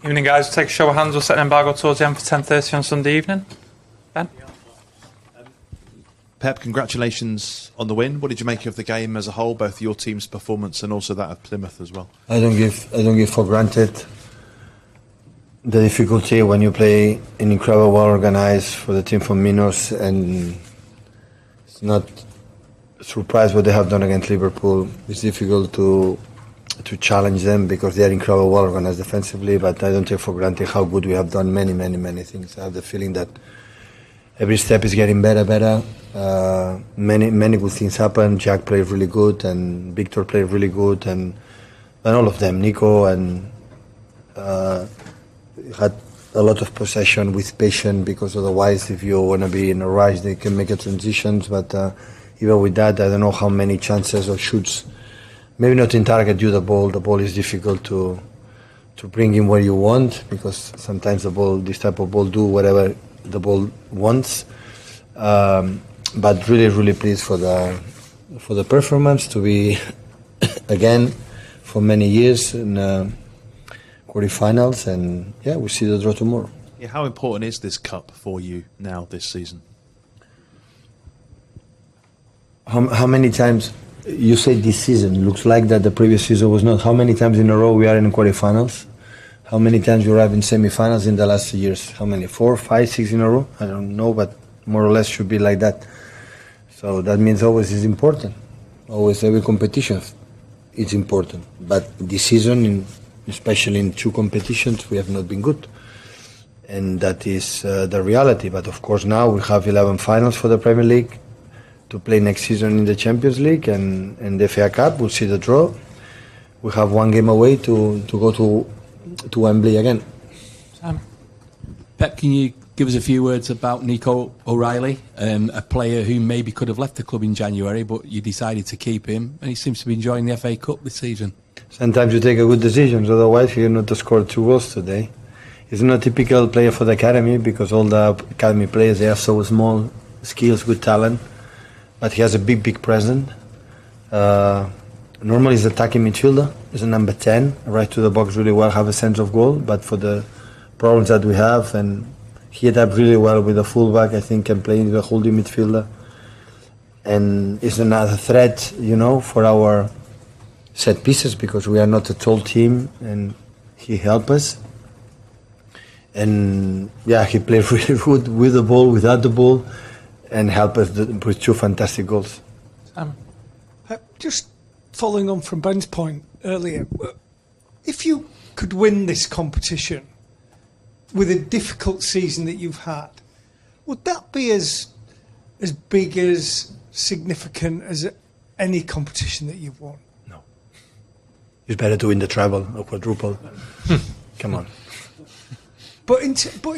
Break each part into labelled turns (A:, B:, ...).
A: Evening, guys. Take a show of hands. We'll set an embargo towards the end for 10:30 on Sunday evening. Ben?
B: Pep, congratulations on the win. What did you make of the game as a whole, both your team's performance and also that of Plymouth as well?
C: I don't give for granted the difficulty when you play an incredible, well organized for the team from Minos, and it's not a surprise what they have done against Liverpool. It's difficult to challenge them because they are incredibly well organized defensively, but I don't take for granted how good we have done many things. I have the feeling that every step is getting better. Many good things happen. Jack played really good, and Victor played really good, and all of them, Nico, and had a lot of possession with patience, because otherwise if you want to be in a rush they can make a transitions, but even with that I don't know how many chances or shoots, maybe not in target you the ball is difficult to bring in where you want, because sometimes this type of ball do whatever the ball wants, but really pleased for the performance to be again for many years in quarterfinals, and yeah, we see the draw tomorrow.
B: Yeah, how important is this cup for you now this season?
C: How many times you say this season? Looks like that the previous season was not. How many times in a row we are in quarterfinals? How many times you arrive in semifinals in the last years? How many? 4, 5, 6 in a row? I don't know, but more or less should be like that. So that means always is important. Always every competition is important. But this season, especially in 2 competitions, we have not been good. And that is the reality. But of course now we have 11 finals for the Premier League to play next season in the Champions League and the FA Cup. We'll see the draw. We have 1 game away to go to Wembley again.
D: Pep, can you give us a few words about Nico O'Reilly, a player who maybe could have left the club in January, but you decided to keep him, and he seems to be enjoying the FA Cup this season.
C: Sometimes you take a good decisions, otherwise you're not to score 2 goals today. He's not a typical player for the academy, because all the academy players, they have so small skills, good talent, but he has a big presence. Normally he's attacking midfielder, he's a number 10, right to the box really well, have a sense of goal, but for the problems that we have, and he adapts really well with the fullback, I think, can play in the holding midfielder, and is another threat, for our set pieces, because we are not a tall team, and he helps us. And yeah, he played really good with the ball, without the ball, and helped us with 2 fantastic goals.
E: Just following on from Ben's point earlier, if you could win this competition with a difficult season that you've had, would that be as big, as significant as any competition that you've won?
C: No. It's better to win the treble or quadruple. Come on.
E: But in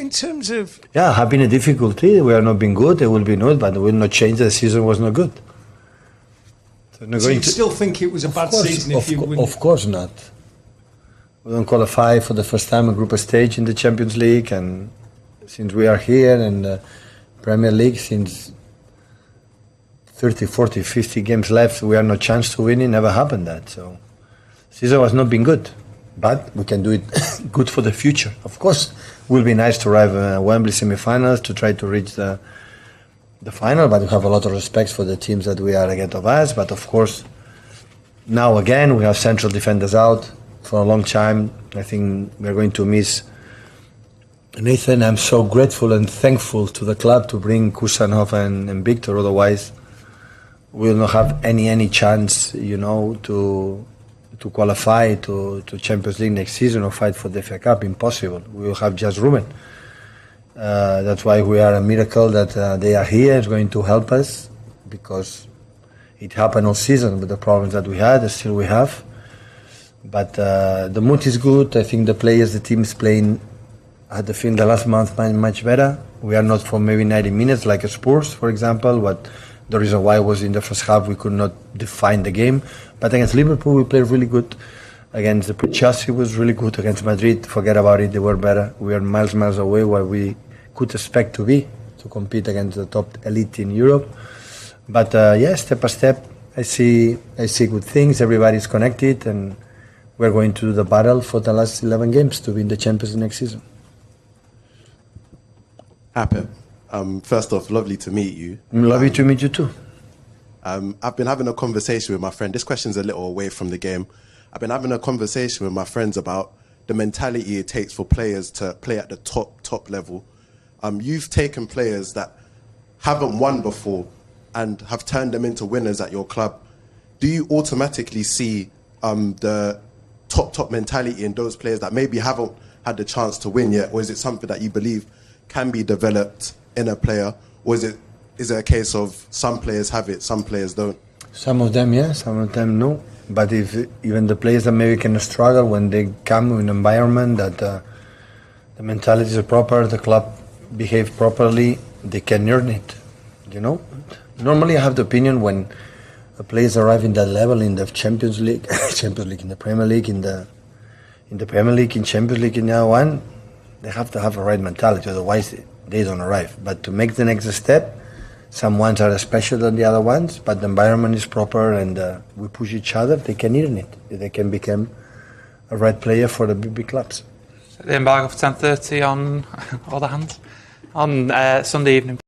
E: terms of...
C: Yeah, have been a difficulty. We have not been good. It will be not, but it will not change. The season was not good.
E: So you still think it was a bad season if you win?
C: Of course not. We don't qualify for the first time a group stage in the Champions League, and since we are here in the Premier League, since 30, 40, 50 games left, we have no chance to win it. Never happened that. So season was not been good, but we can do it good for the future. Of course, it will be nice to arrive Wembley semi-finals to try to reach the final, but we have a lot of respect for the teams that we are ahead of us. But of course, now again we have central defenders out for a long time. I think we're going to miss Nathan. I'm so grateful and thankful to the club to bring Kusanov and Victor. Otherwise, we'll not have any chance, to qualify to Champions League next season or fight for the FA Cup. Impossible. We will have just Ruben. That's why we are a miracle that they are here. It's going to help us because it happened all season with the problems that we had, still we have. But the mood is good. I think the players, the team is playing. I had the feeling the last month much better. We are not for maybe 90 minutes like a Spurs, for example. But the reason why was in the first half we could not define the game. But against Liverpool we played really good. Against the Chelsea was really good. Against Madrid, forget about it. They were better. We are miles away where we could expect to be to compete against the top elite in Europe. But yeah, step by step, I see good things. Everybody's connected, and we're going to do the battle for the last 11 games to win the Champions next season.
F: Hi, Pep. First off, lovely to meet you.
C: Lovely to meet you too.
F: I've been having a conversation with my friend. This question's a little away from the game. I've been having a conversation with my friends about the mentality it takes for players to play at the top level. You've taken players that haven't won before and have turned them into winners at your club. Do you automatically see the top mentality in those players that maybe haven't had the chance to win yet, or is it something that you believe can be developed in a player, or is it a case of some players have it, some players don't?
C: Some of them yes, some of them no. But if even the players that maybe can struggle when they come in an environment that the mentality is proper, the club behave properly, they can earn it. You know, normally I have the opinion when players arrive in that level in the Champions League, in the Premier League, in the Premier League, in Champions League, in the other one, they have to have a right mentality, otherwise they don't arrive. But to make the next step, some ones are special than the other ones, but the environment is proper and we push each other, they can earn it. They can become a right player for the big clubs.
A: The embargo for 10:30 on other hands on Sunday evening.